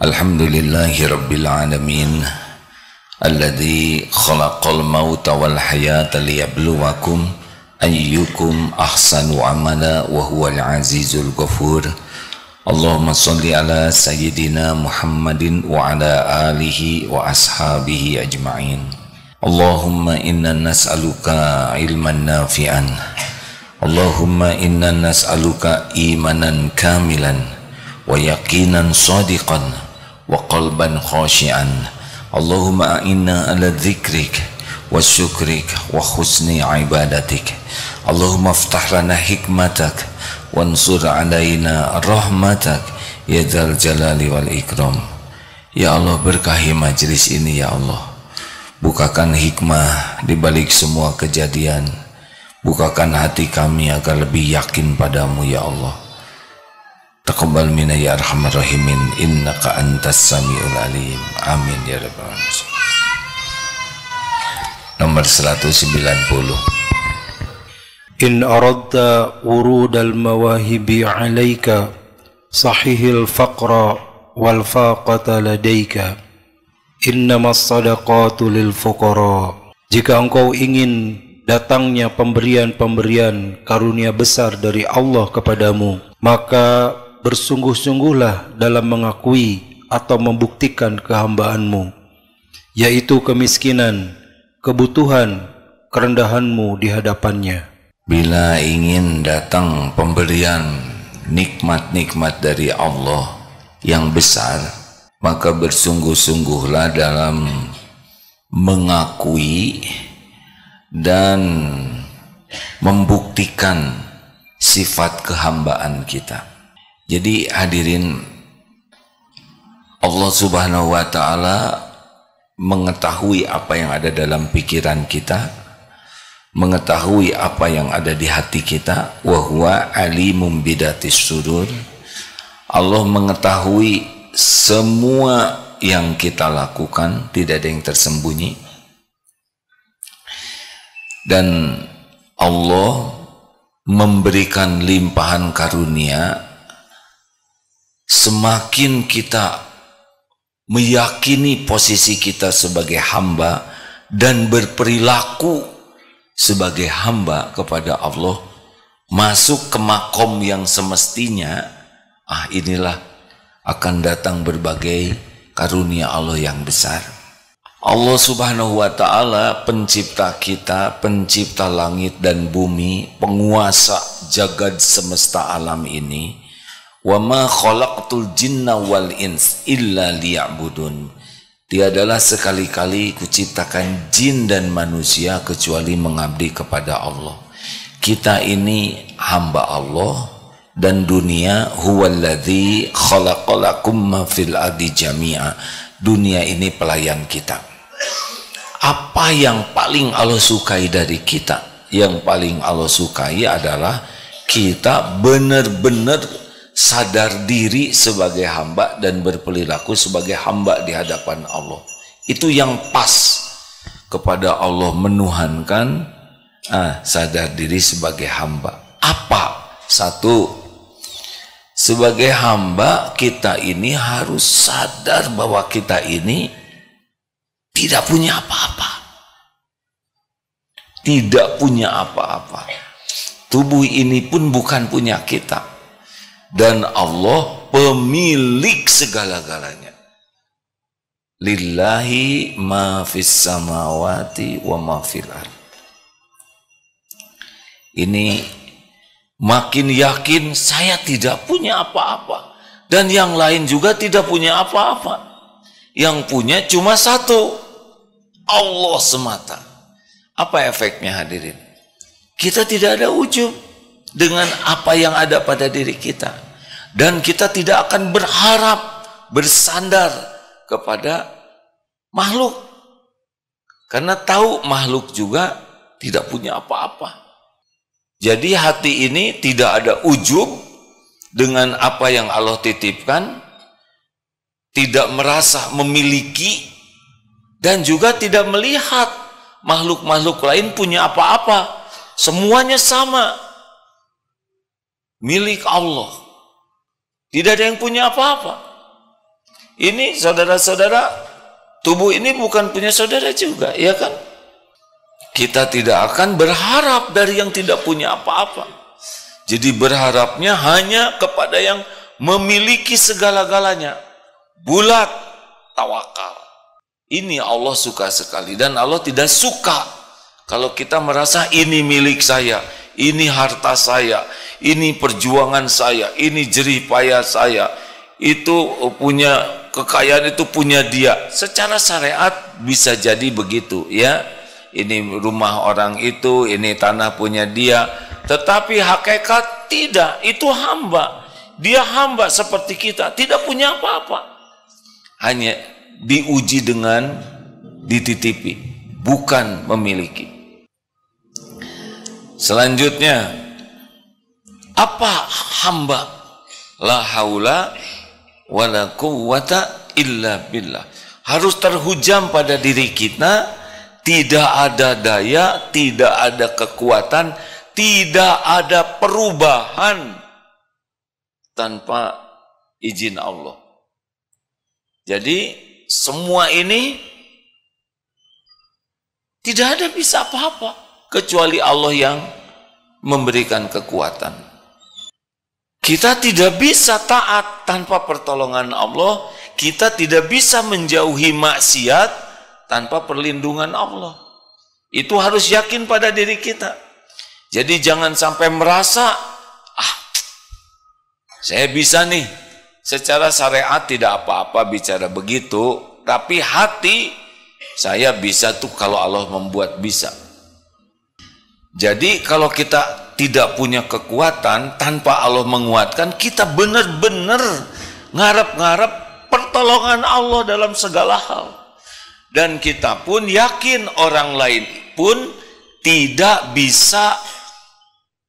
Alhamdulillahi Rabbil Alamin Alladhi khalaqal mauta wal hayata liyabluwakum ayyukum ahsanu amala wa huwal azizul ghafur. Allahumma salli ala sayyidina Muhammadin wa ala alihi wa ashabihi ajma'in. Allahumma inna nas'aluka ilman nafi'an. Allahumma inna nas'aluka imanan kamilan wa yaqinan sadiqan wa qalban khashi'an. Allahumma a'inna ala dzikrik wa syukrik wa husni ibadatik. Allahumma aftah lana hikmatak wansur alaina rahmatak ya dzal jalali wal ikram. Ya Allah, berkahi majlis ini ya Allah. Bukakan hikmah di balik semua kejadian. Bukakan hati kami agar lebih yakin padamu ya Allah. Taqabbal minna ya arhamar rahimin innaka antas samiul alim. Amin ya rabbal alamin. Nomor 190. In aradta urudal mawahibi alaika sahihil faqra wal faqata ladaika innamas sadaqatu lil fuqara. Jika engkau ingin datangnya pemberian-pemberian karunia besar dari Allah kepadamu, maka bersungguh-sungguhlah dalam mengakui atau membuktikan kehambaanmu, yaitu kemiskinan, kebutuhan, kerendahanmu di hadapannya. Bila ingin datang pemberian nikmat-nikmat dari Allah yang besar, maka bersungguh-sungguhlah dalam mengakui dan membuktikan sifat kehambaan kita. Jadi hadirin, Allah Subhanahu wa ta'ala mengetahui apa yang ada dalam pikiran kita, mengetahui apa yang ada di hati kita. Wa huwa alimum bidatis sudur. Allah mengetahui semua yang kita lakukan, tidak ada yang tersembunyi. Dan Allah memberikan limpahan karunia semakin kita meyakini posisi kita sebagai hamba dan berperilaku sebagai hamba kepada Allah, masuk ke makom yang semestinya. Inilah akan datang berbagai karunia Allah yang besar. Allah Subhanahu wa ta'ala pencipta kita, pencipta langit dan bumi, penguasa jagad semesta alam ini. Wa ma khalaqtul jinna wal ins illa liya'budun. Tiadalah sekali-kali kuciptakan jin dan manusia kecuali mengabdi kepada Allah. Kita ini hamba Allah, dan dunia huwallazi khalaqalakum ma fil ardi jami'a. Dunia ini pelayan kita. Apa yang paling Allah sukai dari kita? Yang paling Allah sukai adalah kita benar-benar sadar diri sebagai hamba dan berperilaku sebagai hamba di hadapan Allah. Itu yang pas kepada Allah, menuhankan sadar diri sebagai hamba. Apa? Satu, sebagai hamba kita ini harus sadar bahwa kita ini tidak punya apa-apa. Tidak punya apa-apa. Tubuh ini pun bukan punya kita. Dan Allah pemilik segala-galanya. Lillahi ma fis samawati wa ma fil ard. Ini makin yakin saya tidak punya apa-apa, dan yang lain juga tidak punya apa-apa. Yang punya cuma satu, Allah semata. Apa efeknya hadirin? Kita tidak ada ujub dengan apa yang ada pada diri kita, dan kita tidak akan berharap bersandar kepada makhluk, karena tahu makhluk juga tidak punya apa-apa. Jadi hati ini tidak ada ujub dengan apa yang Allah titipkan, tidak merasa memiliki, dan juga tidak melihat makhluk-makhluk lain punya apa-apa. Semuanya sama, milik Allah. Tidak ada yang punya apa-apa. Ini saudara-saudara, tubuh ini bukan punya saudara juga, ya kan? Kita tidak akan berharap dari yang tidak punya apa-apa. Jadi berharapnya hanya kepada yang memiliki segala-galanya. Bulat, tawakal. Ini Allah suka sekali, dan Allah tidak suka kalau kita merasa ini milik saya, ini harta saya, ini perjuangan saya, ini jerih payah saya, itu punya kekayaan, itu punya dia. Secara syariat bisa jadi begitu, ya. Ini rumah orang itu, ini tanah punya dia. Tetapi hakikat tidak, itu hamba. Dia hamba seperti kita, tidak punya apa-apa. Hanya diuji dengan dititipi, bukan memiliki. Selanjutnya, apa hamba? La haula wala quwwata illa billah. Harus terhujam pada diri kita, tidak ada daya, tidak ada kekuatan, tidak ada perubahan tanpa izin Allah. Jadi semua ini tidak ada bisa apa-apa kecuali Allah yang memberikan kekuatan. Kita tidak bisa taat tanpa pertolongan Allah. Kita tidak bisa menjauhi maksiat tanpa perlindungan Allah. Itu harus yakin pada diri kita. Jadi jangan sampai merasa, saya bisa nih, secara syariat tidak apa-apa bicara begitu, tapi hati saya bisa tuh kalau Allah membuat bisa. Jadi kalau kita tidak punya kekuatan, tanpa Allah menguatkan, kita benar-benar ngarep-ngarep pertolongan Allah dalam segala hal. Dan kita pun yakin orang lain pun tidak bisa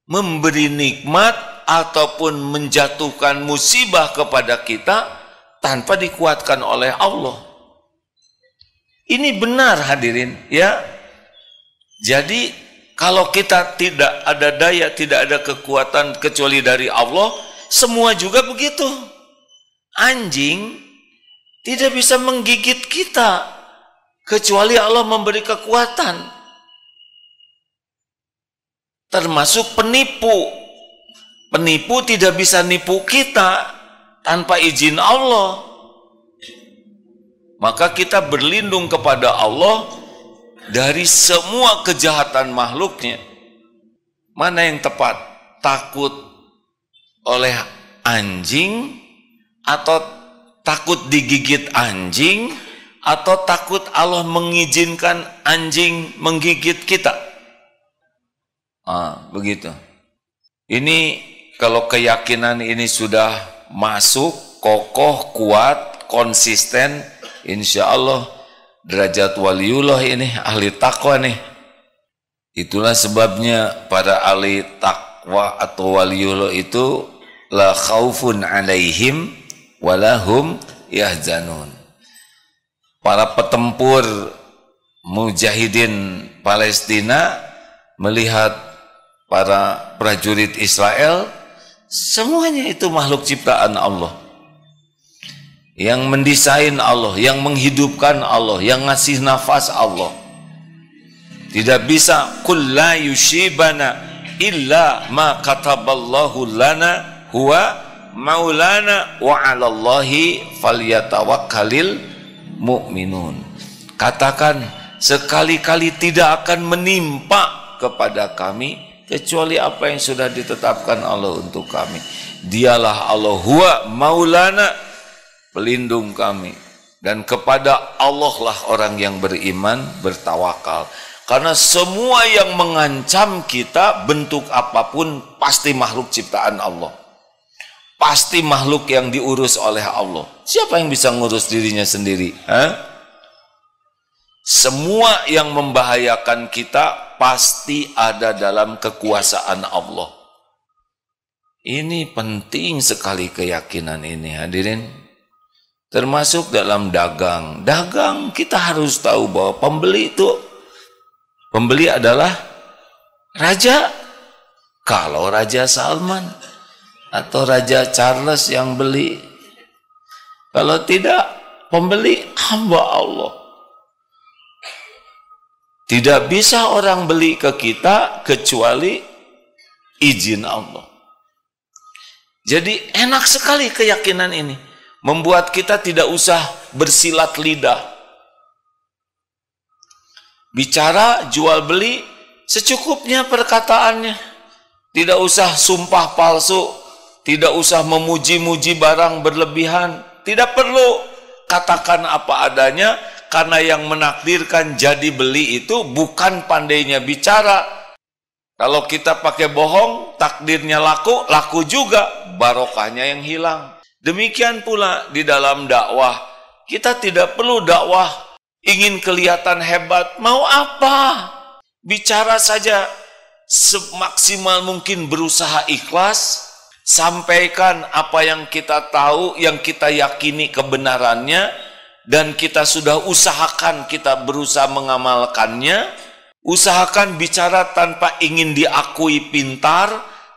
memberi nikmat ataupun menjatuhkan musibah kepada kita tanpa dikuatkan oleh Allah. Ini benar hadirin, ya. Jadi kalau kita tidak ada daya, tidak ada kekuatan kecuali dari Allah, semua juga begitu. Anjing tidak bisa menggigit kita kecuali Allah memberi kekuatan. Termasuk penipu. Penipu tidak bisa nipu kita tanpa izin Allah. Maka kita berlindung kepada Allah dari semua kejahatan makhluknya. Mana yang tepat? Takut oleh anjing, atau takut digigit anjing, atau takut Allah mengizinkan anjing menggigit kita? Begitu. Ini kalau keyakinan ini sudah masuk, kokoh, kuat, konsisten, insya Allah derajat waliullah ini, ahli takwa nih. Itulah sebabnya para ahli takwa atau waliullah itu la khaufun alaihim walahum yahzanun. Para petempur mujahidin Palestina melihat para prajurit Israel, semuanya itu makhluk ciptaan Allah, yang mendesain Allah, yang menghidupkan Allah, yang ngasih nafas Allah. Tidak bisa kul la yushibana illa ma kataballahu lana huwa maulana wa 'alallahi falyatawakkalil mu'minun. Katakan, sekali-kali tidak akan menimpa kepada kami kecuali apa yang sudah ditetapkan Allah untuk kami. Dialah Allah, huwa maulana, pelindung kami, dan kepada Allah lah orang yang beriman bertawakal. Karena semua yang mengancam kita, bentuk apapun, pasti makhluk ciptaan Allah, pasti makhluk yang diurus oleh Allah. Siapa yang bisa ngurus dirinya sendiri? Semua yang membahayakan kita pasti ada dalam kekuasaan Allah. Ini penting sekali keyakinan ini, hadirin. Termasuk dalam dagang. Dagang kita harus tahu bahwa pembeli adalah raja. Kalau Raja Salman atau Raja Charles yang beli, Kalau tidak, pembeli hamba Allah. Tidak bisa orang beli ke kita kecuali izin Allah. Jadi enak sekali keyakinan ini, membuat kita tidak usah bersilat lidah. Bicara jual beli secukupnya perkataannya. Tidak usah sumpah palsu, tidak usah memuji-muji barang berlebihan. Tidak perlu, katakan apa adanya, karena yang menakdirkan jadi beli itu bukan pandainya bicara. Kalau kita pakai bohong, takdirnya laku, laku juga, barokahnya yang hilang. Demikian pula di dalam dakwah, kita tidak perlu dakwah ingin kelihatan hebat. Mau apa? Bicara saja, semaksimal mungkin berusaha ikhlas, sampaikan apa yang kita tahu, yang kita yakini kebenarannya, dan kita sudah usahakan, kita berusaha mengamalkannya. Usahakan bicara tanpa ingin diakui pintar,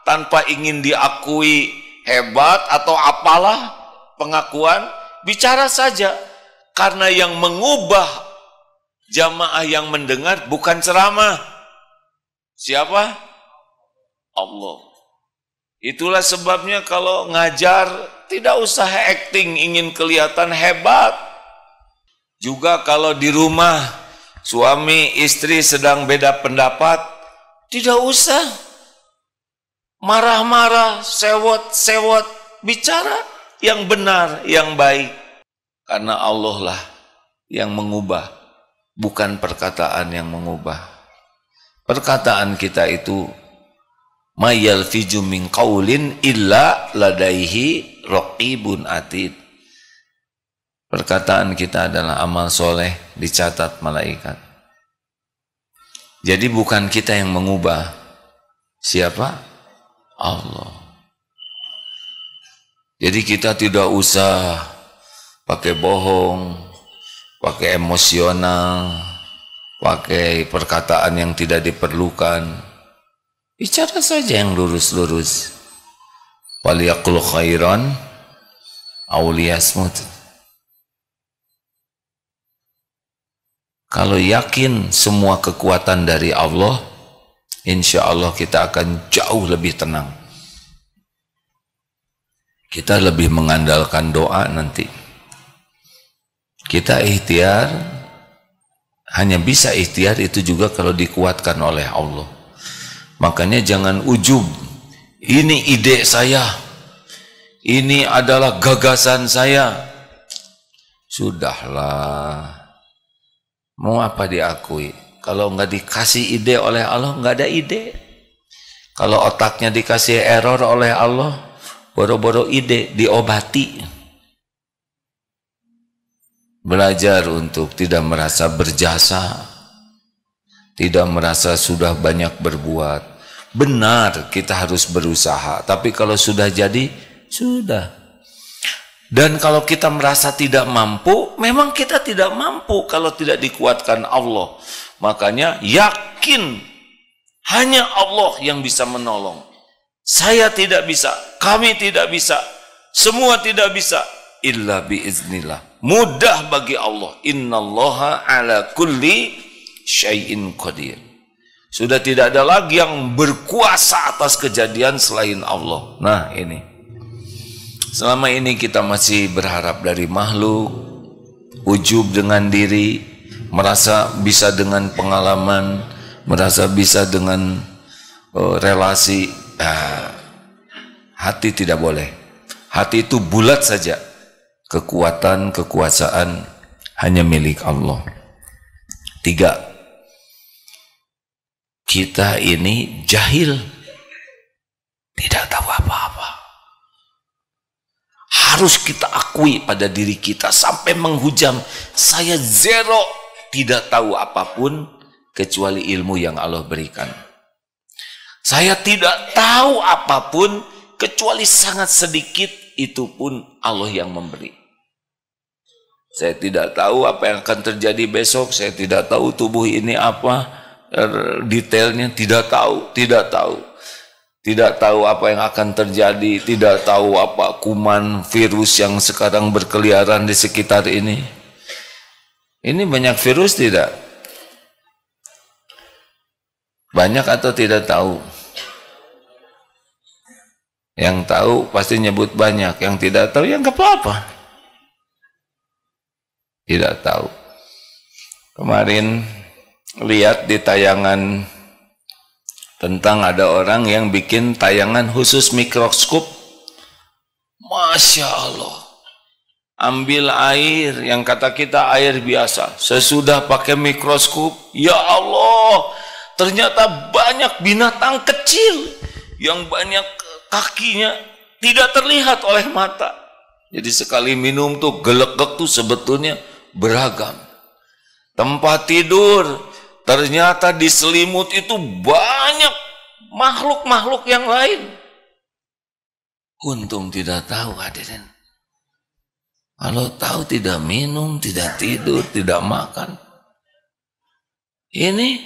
tanpa ingin diakui hebat atau apalah pengakuan. Bicara saja, karena yang mengubah jamaah yang mendengar bukan ceramah. Siapa? Allah. Itulah sebabnya kalau ngajar tidak usah acting ingin kelihatan hebat. Juga kalau di rumah suami istri sedang beda pendapat, tidak usah marah-marah, sewot-sewot, bicara yang benar, yang baik. Karena Allah lah yang mengubah, bukan perkataan yang mengubah. Perkataan kita itu may yalfiju min qaulin illa ladaihi raqibun atid. Perkataan kita adalah amal soleh, dicatat malaikat. Jadi bukan kita yang mengubah. Siapa? Allah. Jadi kita tidak usah pakai bohong, pakai emosional, pakai perkataan yang tidak diperlukan. Bicara saja yang lurus-lurus. Waliyaqul khairan aw liyasmut. Kalau yakin semua kekuatan dari Allah, insya Allah kita akan jauh lebih tenang. Kita lebih mengandalkan doa nanti. Kita ikhtiar, hanya bisa ikhtiar itu juga kalau dikuatkan oleh Allah. Makanya jangan ujub. Ini ide saya, ini adalah gagasan saya. Sudahlah. Mau apa diakui? Kalau nggak dikasih ide oleh Allah, nggak ada ide. Kalau otaknya dikasih error oleh Allah, boro-boro ide, diobati. Belajar untuk tidak merasa berjasa, tidak merasa sudah banyak berbuat. Benar, kita harus berusaha. Tapi kalau sudah jadi, sudah. Dan kalau kita merasa tidak mampu, memang kita tidak mampu kalau tidak dikuatkan Allah. Makanya yakin hanya Allah yang bisa menolong. Saya tidak bisa, kami tidak bisa, semua tidak bisa, illa biiznillah. Mudah bagi Allah. Innallaha ala kulli syai'in qadir. Sudah tidak ada lagi yang berkuasa atas kejadian selain Allah. Nah ini. Selama ini kita masih berharap dari makhluk, ujub dengan diri, merasa bisa dengan pengalaman, merasa bisa dengan relasi. Hati tidak boleh. Hati itu bulat saja. Kekuatan, kekuasaan hanya milik Allah. 3. Kita ini jahil, tidak tahu apa-apa. Harus kita akui pada diri kita sampai menghujam, saya zero, tidak tahu apapun kecuali ilmu yang Allah berikan. Saya tidak tahu apapun kecuali sangat sedikit, itu pun Allah yang memberi. Saya tidak tahu apa yang akan terjadi besok, saya tidak tahu tubuh ini apa detailnya, tidak tahu. tidak tahu apa yang akan terjadi, tidak tahu apa kuman virus yang sekarang berkeliaran di sekitar ini. Ini banyak virus tidak? Banyak atau tidak tahu? Yang tahu pasti nyebut banyak, yang tidak tahu ya nggak apa-apa. Tidak tahu. Kemarin lihat di tayangan tentang ada orang yang bikin tayangan khusus mikroskop. Masya Allah. Ambil air yang kata kita air biasa. Sesudah pakai mikroskop, ya Allah, ternyata banyak binatang kecil yang banyak kakinya tidak terlihat oleh mata. Jadi sekali minum tuh gelegek tuh sebetulnya beragam. Tempat tidur, ternyata di selimut itu banyak makhluk-makhluk yang lain. Untung tidak tahu hadirin. Kalau tahu tidak minum, tidak tidur, tidak makan. Ini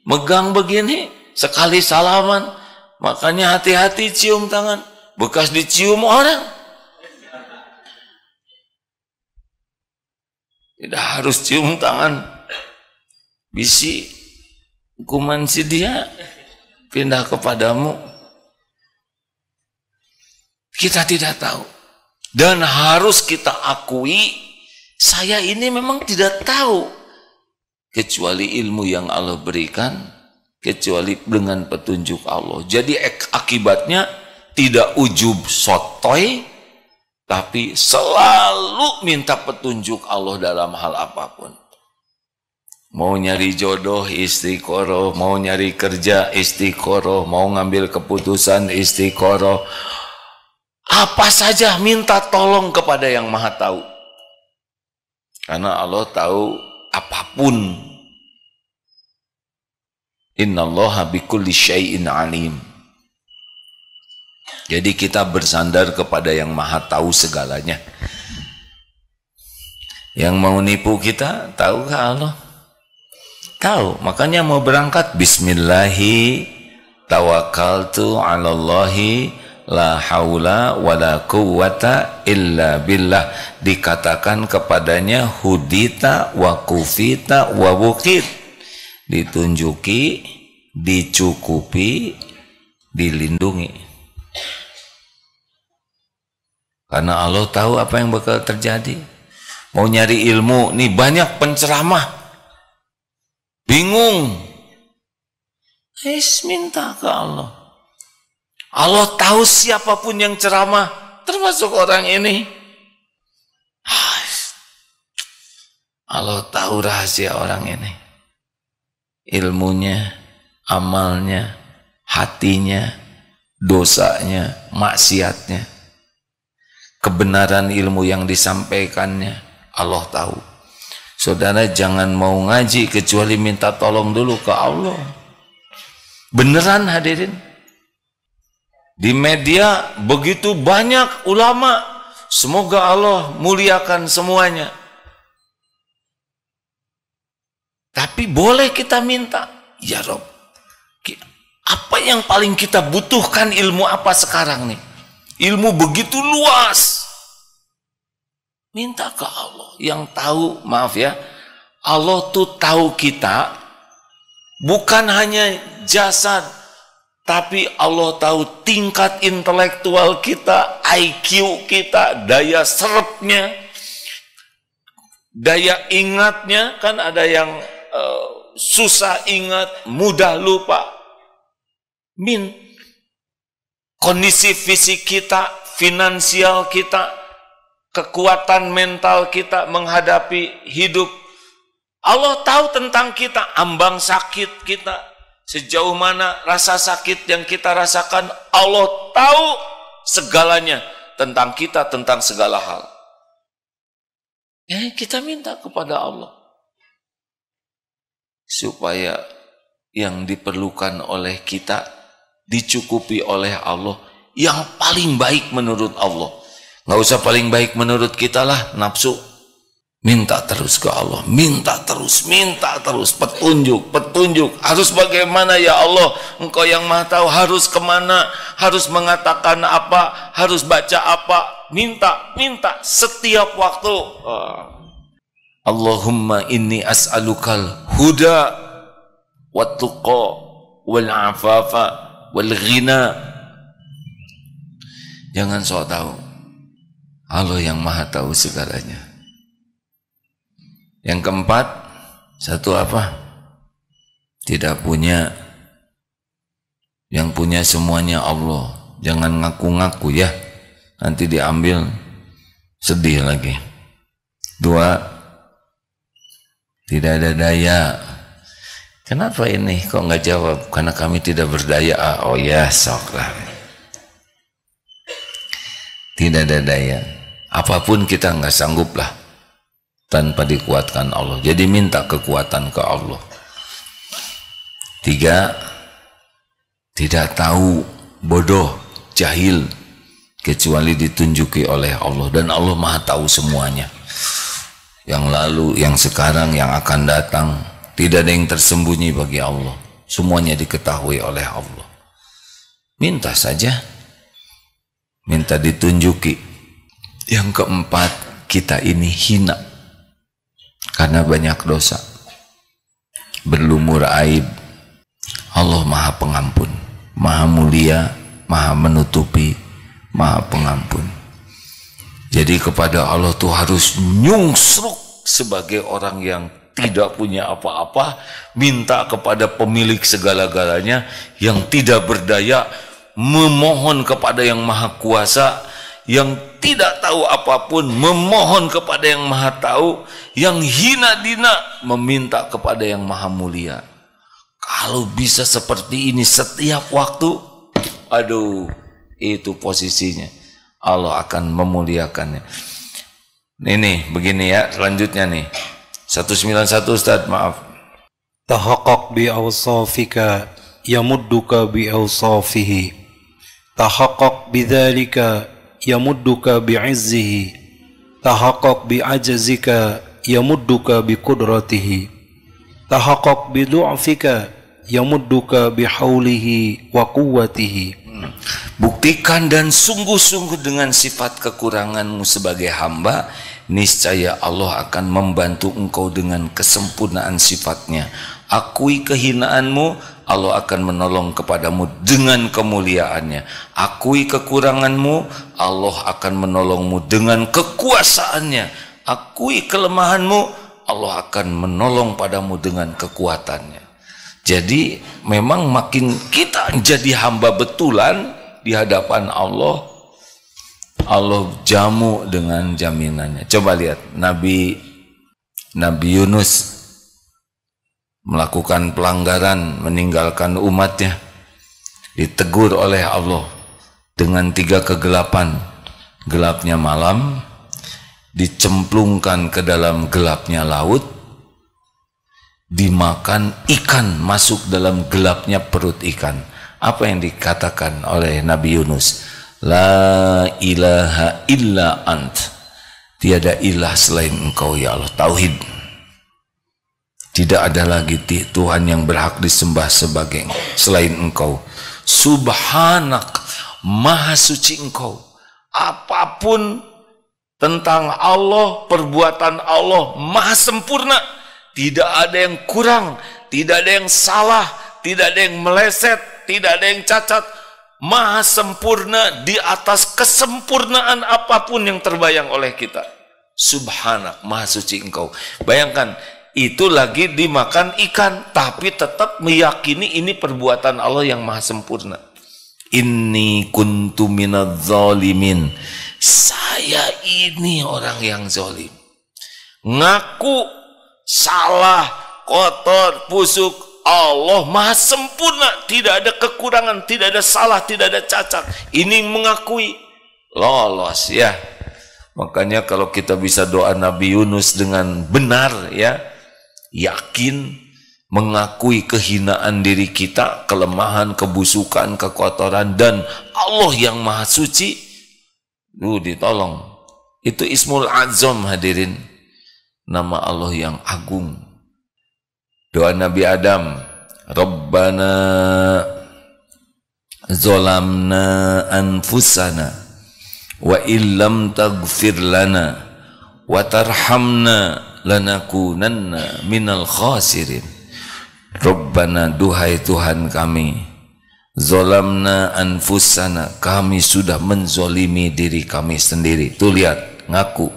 megang begini, sekali salaman, makanya hati-hati cium tangan. Bekas dicium orang. Tidak harus cium tangan. Bisi kuman si dia pindah kepadamu. Kita tidak tahu. Dan harus kita akui, saya ini memang tidak tahu. Kecuali ilmu yang Allah berikan, kecuali dengan petunjuk Allah. Jadi akibatnya tidak ujub sotoy, tapi selalu minta petunjuk Allah dalam hal apapun. Mau nyari jodoh istiqoroh, mau nyari kerja istiqoroh, mau ngambil keputusan istiqoroh. Apa saja minta tolong kepada yang maha tahu. Karena Allah tahu apapun. Innallaha bikulli syai'in alim. Jadi kita bersandar kepada yang maha tahu segalanya. Yang mau nipu kita, tahukah Allah? Tahu, makanya mau berangkat bismillahi tawakkaltu 'alallahi la haula wala quwwata illa billah. Dikatakan kepadanya hudita wa kufita wa wukit. Ditunjuki, dicukupi, dilindungi. Karena Allah tahu apa yang bakal terjadi. Mau nyari ilmu, nih banyak penceramah. Bingung. Minta ke Allah. Allah tahu siapapun yang ceramah, termasuk orang ini. Allah tahu rahasia orang ini. Ilmunya, amalnya, hatinya, dosanya, maksiatnya. Kebenaran ilmu yang disampaikannya, Allah tahu. Saudara jangan mau ngaji kecuali minta tolong dulu ke Allah. Beneran hadirin. Di media begitu banyak ulama. Semoga Allah muliakan semuanya. Tapi boleh kita minta, ya Rob, apa yang paling kita butuhkan, ilmu apa sekarang nih? Ilmu begitu luas. Minta ke Allah yang tahu. Maaf ya, Allah tuh tahu kita bukan hanya jasad, tapi Allah tahu tingkat intelektual kita, IQ kita, daya serepnya, daya ingatnya. Kan ada yang susah ingat, mudah lupa. Kondisi fisik kita, finansial kita, kekuatan mental kita menghadapi hidup. Allah tahu tentang kita, ambang sakit kita, sejauh mana rasa sakit yang kita rasakan. Allah tahu segalanya tentang kita, tentang segala hal. Kita minta kepada Allah supaya yang diperlukan oleh kita dicukupi oleh Allah yang paling baik menurut Allah. Nggak usah paling baik menurut kita lah, nafsu. Minta terus ke Allah, minta terus petunjuk, harus bagaimana ya Allah, Engkau yang Maha tahu, harus kemana, harus mengatakan apa, harus baca apa, minta setiap waktu. Allahumma inni as'alukal huda wat tuqa wal afafa wal ghina. Jangan sok tahu, Allah yang Maha tahu segalanya. Yang keempat, satu apa? Tidak punya. Yang punya semuanya Allah. Jangan ngaku-ngaku ya, nanti diambil, sedih lagi. Dua, tidak ada daya. Kenapa ini kok nggak jawab? Karena kami tidak berdaya. Oh ya, soklah. Tidak ada daya. Apapun kita nggak sanggup lah tanpa dikuatkan Allah. Jadi minta kekuatan ke Allah. Tiga, tidak tahu, bodoh, jahil, kecuali ditunjuki oleh Allah. Dan Allah Maha tahu semuanya. Yang lalu, yang sekarang, yang akan datang. Tidak ada yang tersembunyi bagi Allah. Semuanya diketahui oleh Allah. Minta saja. Minta ditunjuki. Yang keempat, kita ini hina karena banyak dosa, berlumur aib. Allah Maha Pengampun, Maha Mulia, Maha Menutupi, Maha Pengampun. Jadi kepada Allah tuh harus nyungsruk sebagai orang yang tidak punya apa-apa, minta kepada pemilik segala-galanya yang tidak berdaya, memohon kepada yang Maha Kuasa, yang tidak tahu apapun memohon kepada yang Maha tahu, yang hina dina meminta kepada yang Maha Mulia. Kalau bisa seperti ini setiap waktu, aduh, itu posisinya Allah akan memuliakannya. Ini begini ya, selanjutnya nih 191 Ustaz, maaf. Tahaqqaq bi awsafika yamudduka bi awsafihi. Tahaqqaq bidzalika yamudduka bi'izzihi. Tahaqqaq bi'ajzika yamudduka biqudratihi. Tahaqqaq bidu'fika yamudduka bihaulihi wa quwwatihi. Buktikan dan sungguh-sungguh dengan sifat kekuranganmu sebagai hamba, niscaya Allah akan membantu engkau dengan kesempurnaan sifatnya. Akui kehinaanmu, Allah akan menolong kepadamu dengan kemuliaannya. Akui kekuranganmu, Allah akan menolongmu dengan kekuasaannya. Akui kelemahanmu, Allah akan menolong padamu dengan kekuatannya. Jadi memang makin kita jadi hamba betulan di hadapan Allah, Allah jamu dengan jaminannya. Coba lihat Nabi Yunus melakukan pelanggaran, meninggalkan umatnya, ditegur oleh Allah dengan 3 kegelapan. Gelapnya malam, dicemplungkan ke dalam gelapnya laut, dimakan ikan masuk dalam gelapnya perut ikan. Apa yang dikatakan oleh Nabi Yunus? La ilaha illa ant. Tiada ilah selain engkau ya Allah. Tauhid. Tidak ada lagi Tuhan yang berhak disembah sebagai selain engkau. Subhanak, maha suci engkau. Apapun tentang Allah, perbuatan Allah maha sempurna. Tidak ada yang kurang, tidak ada yang salah, tidak ada yang meleset, tidak ada yang cacat. Maha sempurna di atas kesempurnaan apapun yang terbayang oleh kita. Subhanak, maha suci engkau. Bayangkan, itu lagi dimakan ikan, tapi tetap meyakini ini perbuatan Allah yang maha sempurna. Inni kuntu minadz zalimin. Saya ini orang yang zalim. Ngaku salah, kotor, busuk. Allah maha sempurna, tidak ada kekurangan, tidak ada salah, tidak ada cacat. Ini mengakui, lolos ya. Makanya kalau kita bisa doa Nabi Yunus dengan benar ya, yakin, mengakui kehinaan diri kita, kelemahan, kebusukan, kekotoran, dan Allah yang maha suci, ditolong. Itu Ismul Azam hadirin. nama Allah yang agung. Doa Nabi Adam, Rabbana zolamna anfusana wa illam taghfir lana wa tarhamna lanakunanna minal khasirin. Rabbana, duhai Tuhan kami, zolamna anfusana, kami sudah menzolimi diri kami sendiri. Tuh lihat, ngaku.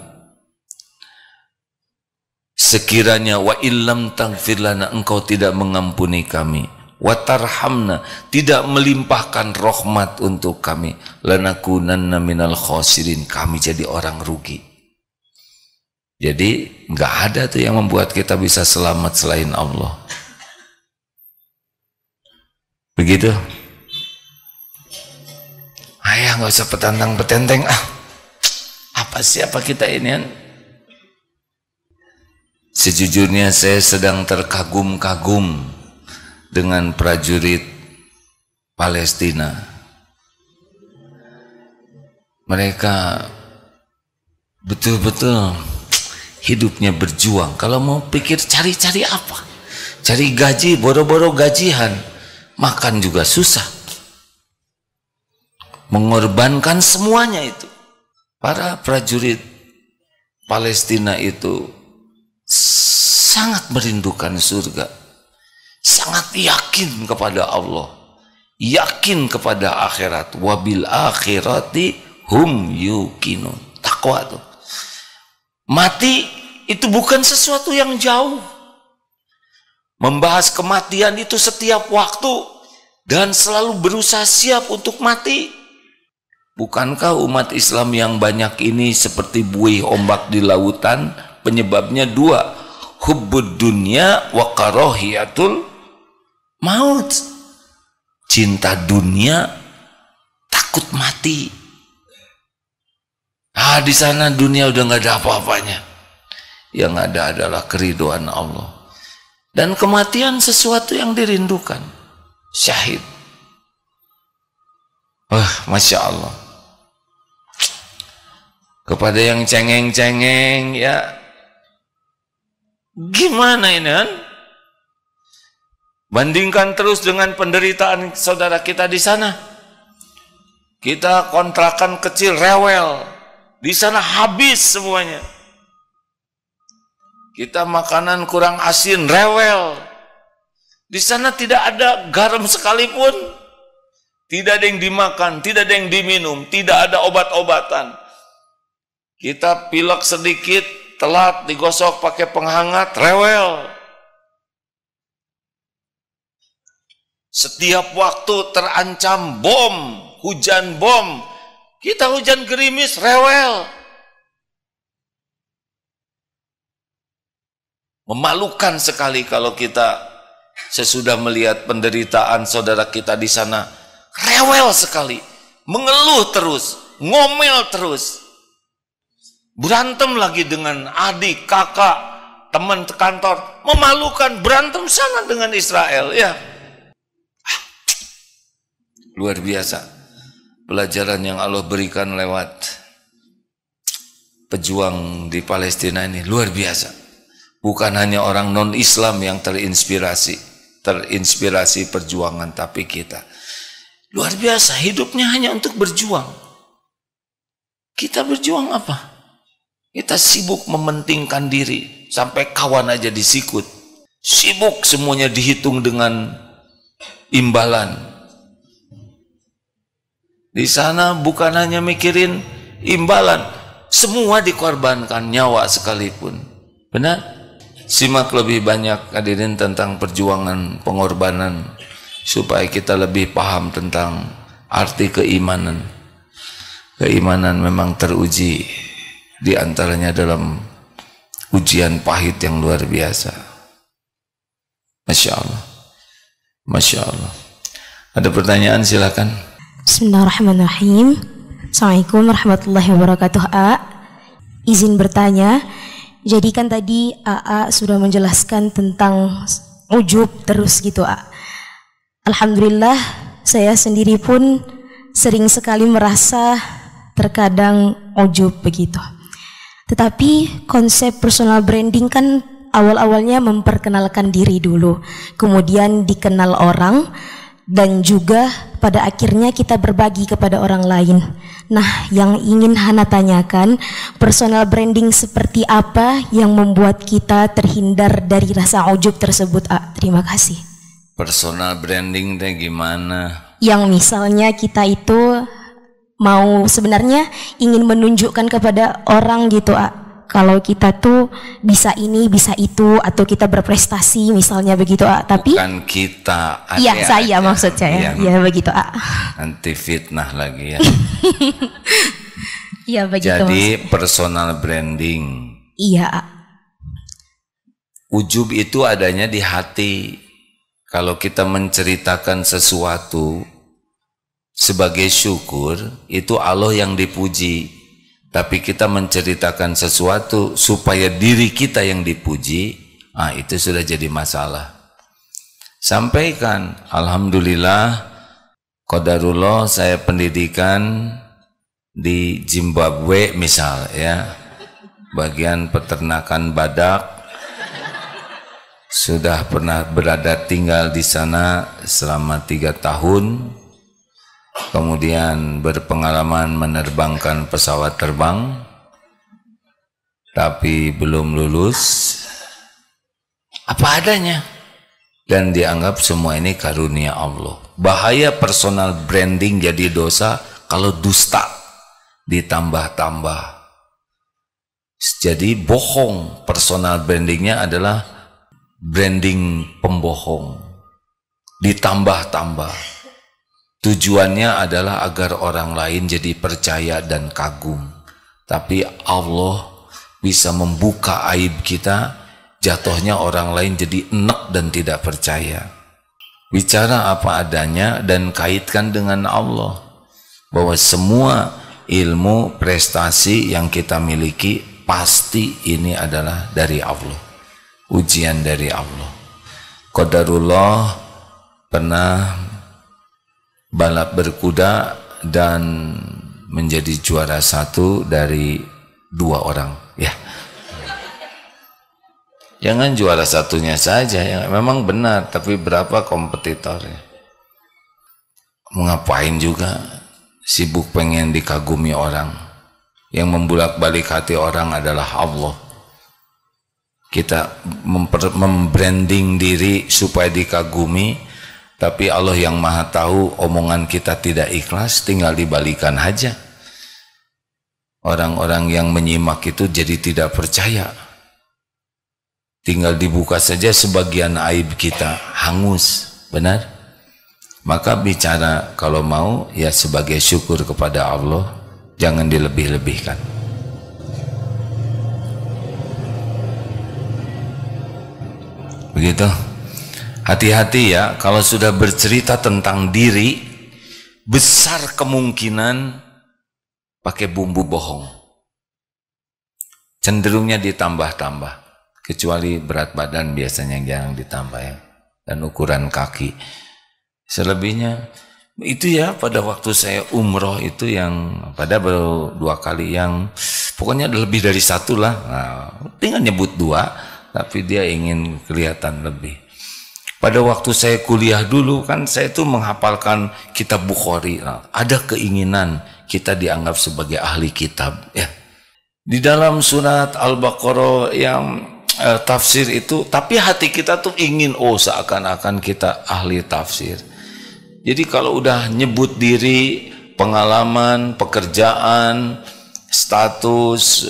Sekiranya wa illam taghfir lana, engkau tidak mengampuni kami, wa tarhamna, tidak melimpahkan rahmat untuk kami, lanakunanna minal khasirin, kami jadi orang rugi. Jadi nggak ada tuh yang membuat kita bisa selamat selain Allah. Begitu. Ayah nggak usah petantang-petenteng, apa siapa kita ini? Sejujurnya saya sedang terkagum-kagum dengan prajurit Palestina. Mereka betul-betul hidupnya berjuang. Kalau mau pikir cari-cari apa? Cari gaji, boro-boro gajian, makan juga susah. Mengorbankan semuanya itu. Para prajurit Palestina itu sangat merindukan surga, sangat yakin kepada Allah, yakin kepada akhirat. Wabil akhirati hum yuqinun. Takwa tuh. Mati itu bukan sesuatu yang jauh. Membahas kematian itu setiap waktu dan selalu berusaha siap untuk mati. Bukankah umat Islam yang banyak ini seperti buih ombak di lautan? Penyebabnya dua, hubbud dunya wa karahiyatul maut. Cinta dunia, takut mati. Di sana dunia udah nggak ada apa-apanya. Yang ada adalah keridhaan Allah. Dan kematian sesuatu yang dirindukan. Syahid. Masya Allah. Kepada yang cengeng-cengeng, ya gimana ini kan? Bandingkan terus dengan penderitaan saudara kita di sana. Kita kontrakan kecil rewel, di sana habis semuanya. Kita makanan kurang asin rewel, di sana tidak ada garam sekalipun, tidak ada yang dimakan, tidak ada yang diminum, tidak ada obat-obatan. Kita pilek sedikit, telat digosok pakai penghangat, rewel. Setiap waktu terancam bom, hujan bom. Kita hujan gerimis, rewel. Memalukan sekali kalau kita sesudah melihat penderitaan saudara kita di sana, rewel sekali, mengeluh terus, ngomel terus. Berantem lagi dengan adik, kakak, teman kantor, memalukan, berantem sana dengan Israel, ya. Luar biasa pelajaran yang Allah berikan lewat pejuang di Palestina ini, luar biasa. Bukan hanya orang non-Islam yang terinspirasi perjuangan, tapi kita. Luar biasa, hidupnya hanya untuk berjuang. Kita berjuang apa? Kita sibuk mementingkan diri, sampai kawan aja disikut. Sibuk semuanya dihitung dengan imbalan. Di sana bukan hanya mikirin imbalan, semua dikorbankan, nyawa sekalipun. Benar? Simak lebih banyak hadirin tentang perjuangan pengorbanan, supaya kita lebih paham tentang arti keimanan. Keimanan memang teruji, di antaranya dalam ujian pahit yang luar biasa. Masya Allah, Masya Allah. Ada pertanyaan, silakan. Bismillahirrahmanirrahim. Assalamualaikum warahmatullahi wabarakatuh. Izin bertanya, jadi kan tadi AA sudah menjelaskan tentang ujub terus gitu, Alhamdulillah saya sendiri pun sering sekali merasa terkadang ujub begitu. Tetapi konsep personal branding kan awal-awalnya memperkenalkan diri dulu, kemudian dikenal orang, dan juga pada akhirnya kita berbagi kepada orang lain. Nah, yang ingin Hana tanyakan, personal branding seperti apa yang membuat kita terhindar dari rasa ujub tersebut? Terima kasih. Personal branding teh gimana? Yang misalnya kita itu mau sebenarnya ingin menunjukkan kepada orang gitu, kalau kita tuh bisa ini, bisa itu, atau kita berprestasi misalnya begitu, tapi bukan kita. Iya, saya maksud saya. Iya begitu, Nanti fitnah lagi ya. Iya begitu. Jadi personal branding. Iya. Ujub itu adanya di hati. Kalau kita menceritakan sesuatu sebagai syukur, itu Allah yang dipuji. Tapi kita menceritakan sesuatu supaya diri kita yang dipuji, itu sudah jadi masalah. Sampaikan, alhamdulillah, qadarullah saya pendidikan di Zimbabwe misal ya, bagian peternakan badak, sudah pernah berada tinggal di sana selama 3 tahun. Kemudian berpengalaman menerbangkan pesawat terbang, tapi belum lulus, apa adanya, dan dianggap semua ini karunia Allah. Bahaya personal branding jadi dosa kalau dusta ditambah-tambah. Jadi bohong, personal brandingnya adalah branding pembohong, ditambah-tambah. Tujuannya adalah agar orang lain jadi percaya dan kagum. Tapi Allah bisa membuka aib kita, jatuhnya orang lain jadi enek dan tidak percaya. Bicara apa adanya dan kaitkan dengan Allah, bahwa semua ilmu prestasi yang kita miliki pasti ini adalah dari Allah, ujian dari Allah. Qadarullah pernah balap berkuda dan menjadi juara 1 dari 2 orang ya. Jangan juara 1-nya saja yang memang benar, tapi berapa kompetitornya. Mengapain juga sibuk pengen dikagumi orang. Yang membulak-balik hati orang adalah Allah. Kita membranding diri supaya dikagumi, tapi Allah yang maha tahu omongan kita tidak ikhlas, tinggal dibalikan aja. Orang-orang yang menyimak itu jadi tidak percaya. Tinggal dibuka saja sebagian aib kita, hangus, benar? Maka bicara kalau mau ya sebagai syukur kepada Allah, jangan dilebih-lebihkan. Begitu. Hati-hati ya, kalau sudah bercerita tentang diri, besar kemungkinan pakai bumbu bohong. Cenderungnya ditambah-tambah, kecuali berat badan biasanya yang jarang ditambah ya, dan ukuran kaki. Selebihnya, itu ya pada waktu saya umroh itu yang, pada baru 2 kali yang, pokoknya lebih dari 1 lah, tinggal nyebut 2, tapi dia ingin kelihatan lebih. Pada waktu saya kuliah dulu kan saya itu menghafalkan kitab Bukhari. Ada keinginan kita dianggap sebagai ahli kitab ya. Di dalam surat Al-Baqarah yang tafsir itu, tapi hati kita tuh ingin seakan-akan kita ahli tafsir. Jadi kalau udah nyebut diri, pengalaman, pekerjaan, status,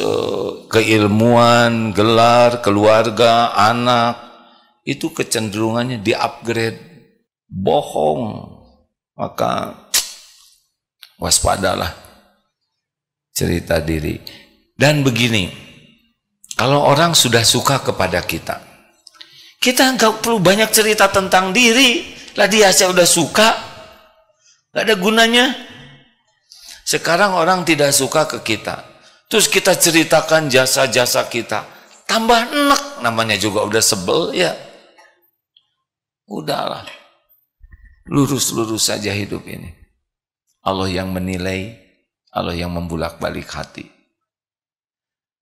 keilmuan, gelar, keluarga, anak, itu kecenderungannya di-upgrade, bohong. Maka waspadalah cerita diri. Dan begini, kalau orang sudah suka kepada kita, kita nggak perlu banyak cerita tentang diri. Lah dia saya udah suka, nggak ada gunanya. Sekarang orang tidak suka ke kita, terus kita ceritakan jasa-jasa kita, tambah enak, namanya juga udah sebel ya. Udahlah, lurus-lurus saja hidup ini. Allah yang menilai, Allah yang membulak-balik hati.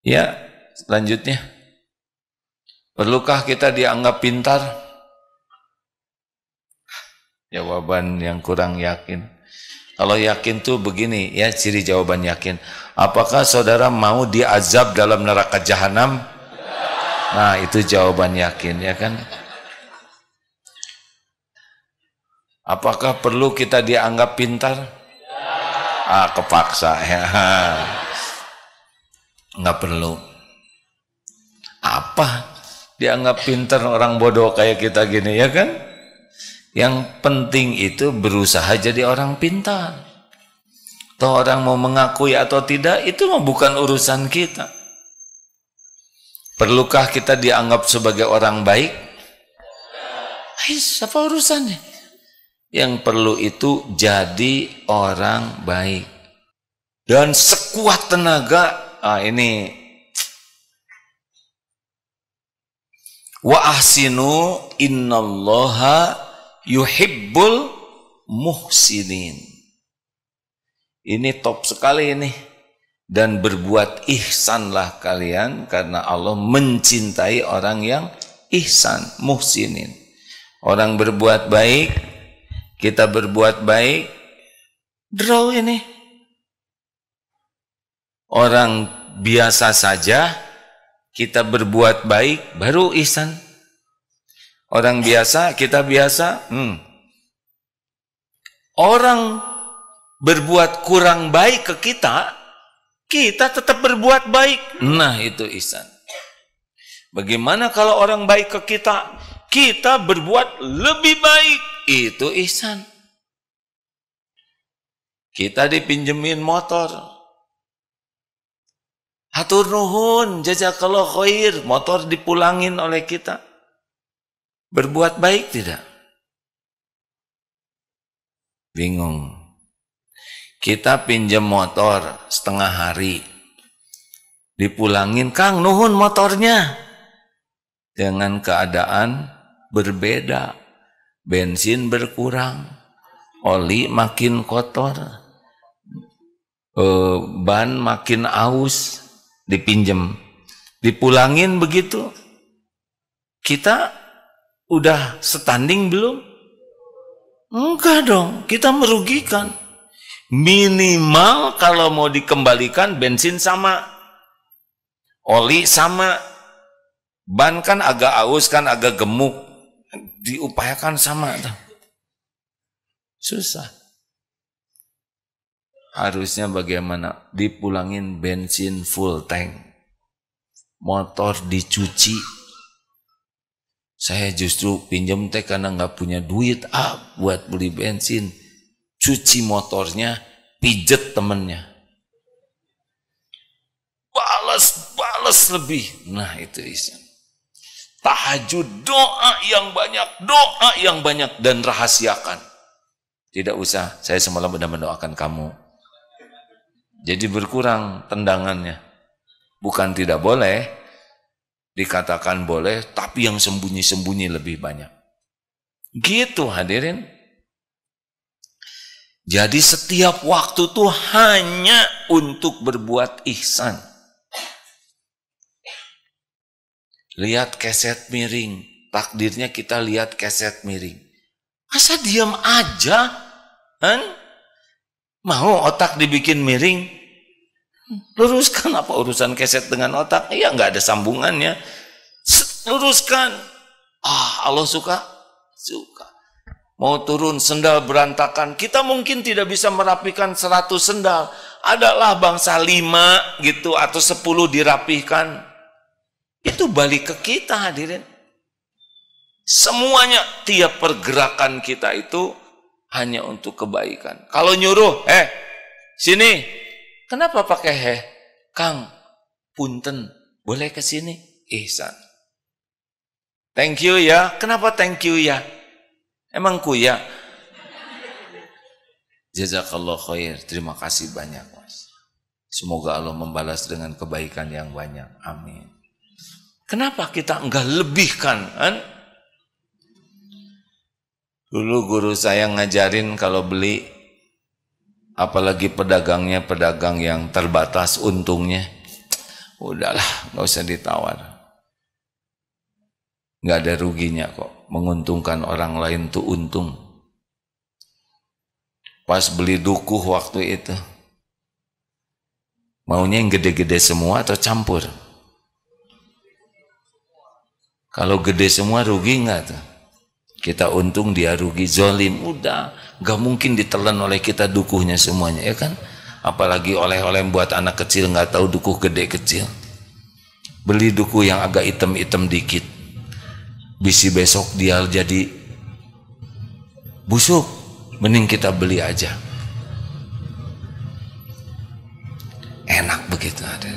Ya, selanjutnya. Perlukah kita dianggap pintar? Jawaban yang kurang yakin. Kalau yakin tuh begini, ya ciri jawaban yakin. Apakah saudara mau diazab dalam neraka jahanam? Nah, itu jawaban yakin, ya kan? Apakah perlu kita dianggap pintar? Kepaksa ya. Nggak perlu. Apa dianggap pintar orang bodoh kayak kita gini, ya kan? Yang penting itu berusaha jadi orang pintar. Toh orang mau mengakui atau tidak itu bukan urusan kita. Perlukah kita dianggap sebagai orang baik? Apa urusannya? Yang perlu itu jadi orang baik. Dan sekuat tenaga, ini wa ahsinu innallaha yuhibbul muhsinin. Ini top sekali ini. Dan berbuat ihsanlah kalian karena Allah mencintai orang yang ihsan, muhsinin. Orang berbuat baik, kita berbuat baik, draw ini. Orang biasa saja, kita berbuat baik, baru ihsan. Orang biasa, kita biasa. Orang berbuat kurang baik ke kita tetap berbuat baik. Nah, itu ihsan. Bagaimana kalau orang baik ke kita berbuat lebih baik? Itu ihsan. Kita dipinjemin motor. Hatur nuhun, jazakallahu khair, motor dipulangin oleh kita. Berbuat baik tidak? Bingung. Kita pinjam motor setengah hari. Dipulangin, Kang, nuhun motornya. Dengan keadaan berbeda. Bensin berkurang. Oli makin kotor. Ban makin aus. Dipinjam. Dipulangin begitu. Kita udah standing belum? Enggak dong, kita merugikan. Minimal kalau mau dikembalikan bensin sama, oli sama, ban kan agak aus kan agak gemuk, diupayakan sama. Susah. Harusnya bagaimana? Dipulangin bensin full tank, motor dicuci. Saya justru pinjam teh karena nggak punya duit buat beli bensin. Cuci motornya, pijet temennya. Balas lebih. Nah, itu ihsan. Tahajud, doa yang banyak dan rahasiakan. Tidak usah, saya semalam sudah mendoakan kamu. Jadi berkurang tendangannya. Bukan tidak boleh, dikatakan boleh, tapi yang sembunyi-sembunyi lebih banyak. Gitu hadirin. Jadi setiap waktu tuh hanya untuk berbuat ihsan. Lihat keset miring, takdirnya kita lihat keset miring. Masa diam aja? Kan? Mau otak dibikin miring? Luruskan, apa urusan keset dengan otak? Ya nggak ada sambungannya. Luruskan. Allah suka? Suka. Mau turun sendal berantakan, kita mungkin tidak bisa merapikan 100 sendal. Adalah bangsa 5 gitu atau 10 dirapihkan. Itu balik ke kita hadirin. Semuanya, tiap pergerakan kita itu hanya untuk kebaikan. Kalau nyuruh, sini. Kenapa pakai Kang, punten, boleh ke sini? Ihsan. Thank you ya. Kenapa thank you ya? Emang kuya? Jazakallah khair. Terima kasih banyak, Mas. Semoga Allah membalas dengan kebaikan yang banyak. Amin. Kenapa kita enggak lebihkan? Kan? Dulu guru saya ngajarin kalau beli, apalagi pedagangnya pedagang yang terbatas untungnya, Udahlah, nggak usah ditawar. Nggak ada ruginya kok. Menguntungkan orang lain tuh untung. Pas beli dukuh waktu itu, maunya yang gede-gede semua atau campur? Kalau gede semua rugi nggak tuh? Kita untung, dia rugi, zolim. Udah, nggak mungkin ditelan oleh kita dukuhnya semuanya, ya kan? Apalagi oleh-oleh buat anak kecil nggak tahu dukuh gede kecil. Beli dukuh yang agak hitam-hitam dikit, bisi besok dia jadi busuk. Mending kita beli aja. Enak begitu ada.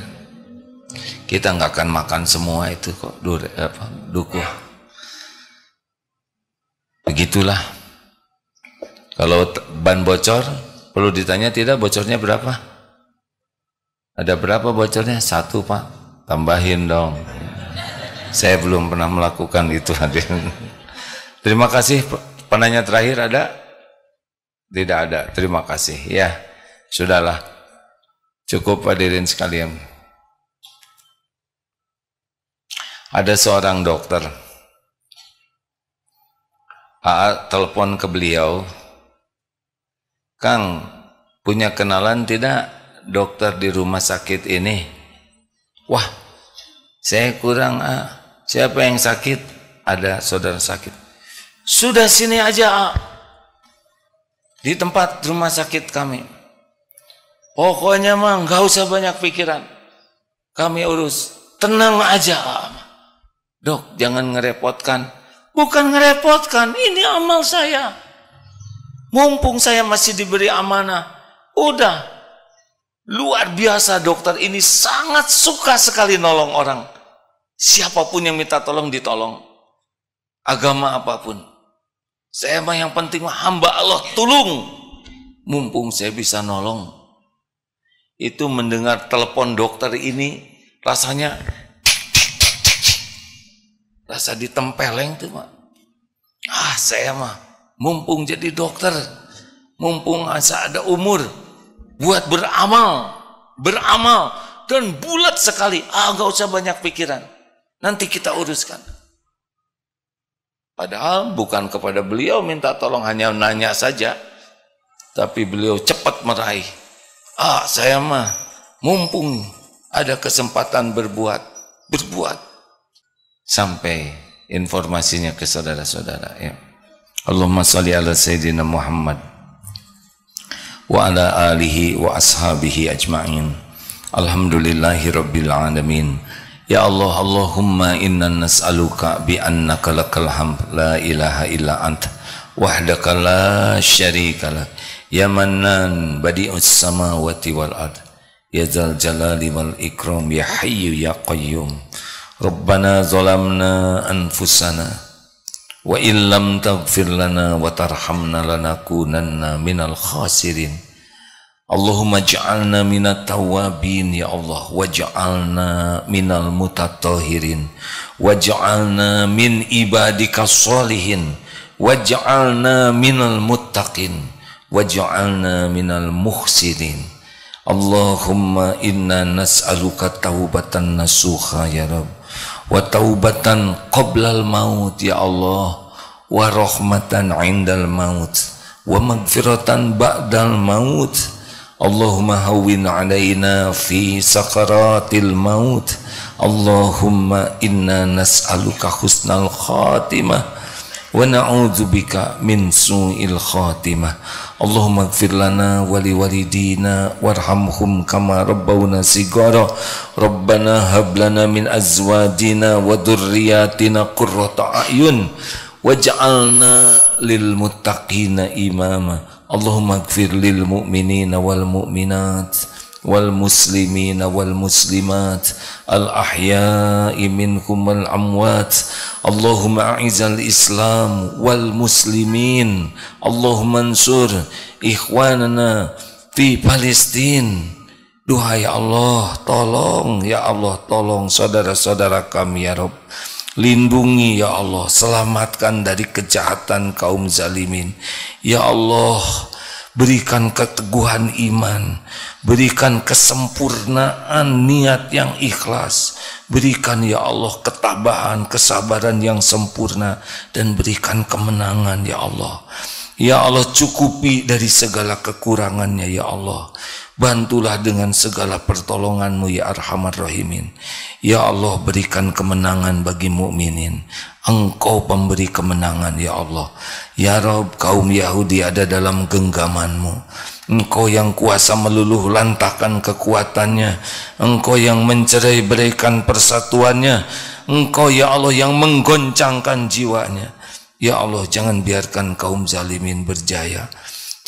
Kita nggak akan makan semua itu kok dukuh. Begitulah. Kalau ban bocor, perlu ditanya tidak bocornya berapa? Ada berapa bocornya? 1 Pak. Tambahin dong. Saya belum pernah melakukan itu hadirin. Terima kasih. Penanya terakhir ada? Tidak ada. Terima kasih. Ya, sudahlah. Cukup hadirin sekalian. Ada seorang dokter. AA telepon ke beliau. Kang, punya kenalan tidak dokter di rumah sakit ini? Wah, saya kurang. Siapa yang sakit? Ada saudara sakit. Sudah sini aja, di tempat rumah sakit kami. Pokoknya mah nggak usah banyak pikiran, kami urus. Tenang aja, dok, jangan ngerepotkan. Bukan ngerepotkan, ini amal saya. Mumpung saya masih diberi amanah. Udah, luar biasa dokter ini sangat suka sekali nolong orang. Siapapun yang minta tolong ditolong. Agama apapun. Saya mah yang penting hamba Allah tolong. Mumpung saya bisa nolong. Itu mendengar telepon dokter ini rasanya rasa ditempeleng tuh, Pak. Saya mah mumpung jadi dokter, mumpung ada umur buat beramal dan bulat sekali. Gak usah banyak pikiran. Nanti kita uruskan. Padahal bukan kepada beliau minta tolong, hanya nanya saja. Tapi beliau cepat meraih. Saya mah mumpung ada kesempatan berbuat. Sampai informasinya ke saudara-saudara. Ya. Allahumma salli ala Sayyidina Muhammad wa ala alihi wa ashabihi ajma'in. Alhamdulillahi rabbil alamin. Ya Allah, Allahumma inna nas'aluka bi annaka lakal hamd la ilaha illa anta wahdaka la syarika lak ya mannan badi'us samawati wal ard ya zal jalali wal ikram ya hayyu ya qayyum. Rabbana zalamna anfusana wa illam taghfir lana wa tarhamna lanakunanna minal khasirin. Allahumma ja'alna minat tawabin ya Allah, waj'alna minal mutatahhirin, waj'alna min ibadika sholihin, waj'alna minal muttaqin, waj'alna minal muhsinin. Allahumma inna nas'aluka taubatan nasuha ya Rabb, wa taubatan qoblal maut ya Allah, wa rahmatan indal maut, wa magfiratan ba'dal maut. Allahumma hawwin alaina fi sakaratil maut. Allahumma inna nas'aluka husnal khatimah wa na'udzubika min su'il khatimah. Allahumma ighfir lana wa liwalidina warhamhum kama rabbawna sigara. Rabbana hab lana min azwajina wa dhurriyyatina qurrata a'yun waj'alna lil muttaqina imama. Allahumma ighfir lil mu'minina wal mu'minat wal muslimina wal muslimat al ahya'i minhum wal amwat. Allahumma a'izal islam wal muslimin. Allahumma ansur ikhwanana fi Palestin. Duhai Allah, tolong ya Allah, tolong saudara-saudara kami ya Rabb. Lindungi ya Allah, selamatkan dari kejahatan kaum zalimin. Ya Allah, berikan keteguhan iman, berikan kesempurnaan niat yang ikhlas, berikan ya Allah ketabahan, kesabaran yang sempurna, dan berikan kemenangan ya Allah. Ya Allah, cukupi dari segala kekurangannya ya Allah. Bantulah dengan segala pertolongan-Mu ya Arhamar Rahimin. Ya Allah, berikan kemenangan bagi mukminin. Engkau pemberi kemenangan ya Allah. Ya Rabb, kaum Yahudi ada dalam genggaman-Mu. Engkau yang kuasa meluluh lantahkan kekuatannya. Engkau yang mencerai-beraikan persatuannya. Engkau ya Allah yang menggoncangkan jiwanya. Ya Allah, jangan biarkan kaum zalimin berjaya.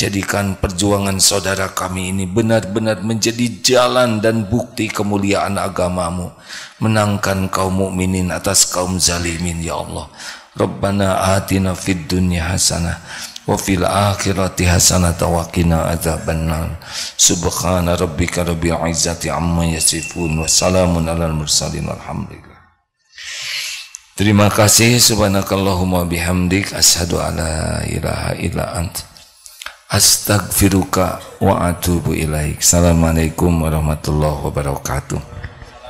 Jadikan perjuangan saudara kami ini benar-benar menjadi jalan dan bukti kemuliaan agama-Mu. Menangkan kaum mukminin atas kaum zalimin ya Allah. Rabbana atina fid dunya hasanah wa fil akhirati hasanah wa qina adzabannar. Subhana rabbika rabbil izzati amma yasifun wa salamun alal mursalin walhamdulillah. Terima kasih. Subhanakallahumma bihamdik asyhadu alla ilaha illa anta astaghfiruka wa atubu ilaik. Assalamualaikum warahmatullahi wabarakatuh.